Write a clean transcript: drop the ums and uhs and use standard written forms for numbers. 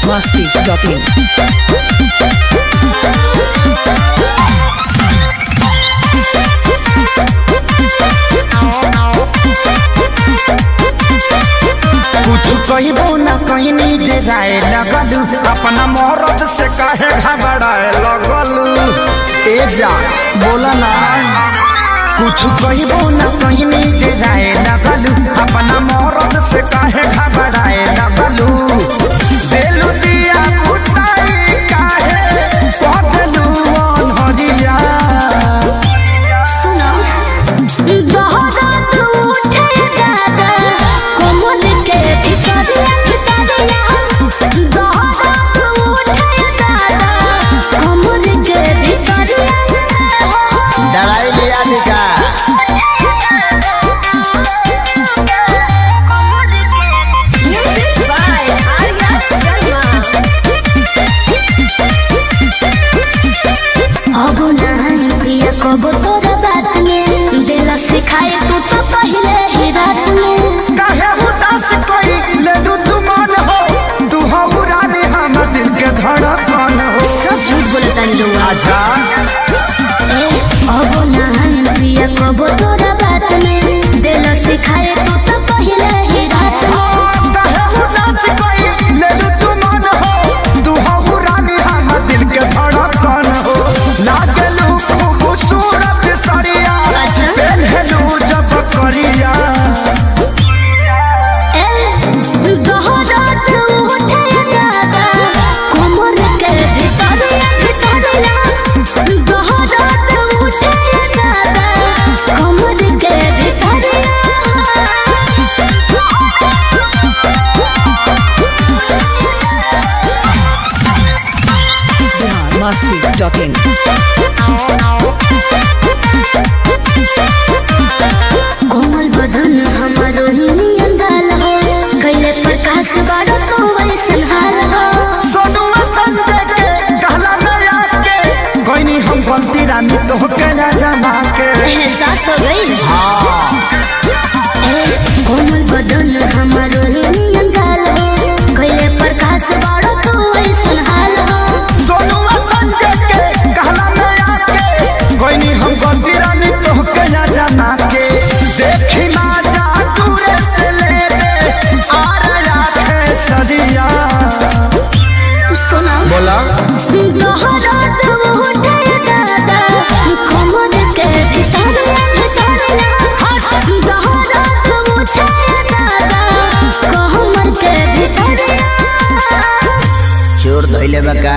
biharmasti.in। कुछ कहिबो न कहीं नहीं दे जाए लगलू अपना मोहरत से काहे घबराए लगलू। ए जा बोला ना कुछ कहिबो न कहीं नहीं दे जाए लगलू अपना मोहरत से काहे घबराए लगलू। देलू दिया पुताई काहे पगलू अनहरिया। सुनो दोहरात उठे जादा कोमल के भितरिया दोहरात उठे जादा कोमल के भितरिया दवाई लिया निका म्यूजिक बाय आर्या शर्मा। अब नहीं प्रिय कबो तोरा बात में दिल सिखाए तू तो पहले ही रात में काहे उदास कोई लेलू तू मन हो तू हो बुरानी हम दिल के धड़कन हो। सब झूठ बोलता नहीं लोग आजा अब नहीं प्रिय कबो तोरा बात में दिल सिखाए तू तो पहले ही रात में काहे उदास कोई लेलू तू मन हो तू हो बुरानी हम दिल के धड़कन हो। लागलू खूबसूरत सरिया अच्छा। पहनलू जब करिया। दोहरात उठे जादा कोमल के भितरिया दोहरात उठे जादा कोमल के भितरिया। biharmasti.in। कोमल बदन हमारो नियन डाल हो कैले प्रकाश बारो तो वैसन हाल हो। सोनुआ संजय के कहला में आके कोई हम गलती रानी तो के ना जाना के। एहसास हो गई कोमल बदन हमारो नियन डाल हो कैले प्रकाश बारो तो वैसन हाल हो। सोनुआ संजय के कहला में आके कोई हम गलती रानी तो के ना जाना के। देखी ना जा दूरे से ले ले आ रहा है सदिया। सुना बोला दोहरात उठे जादा कोमल के भितरिया दोहरात उठे जादा कोमल के भितरिया। चोर धइले बका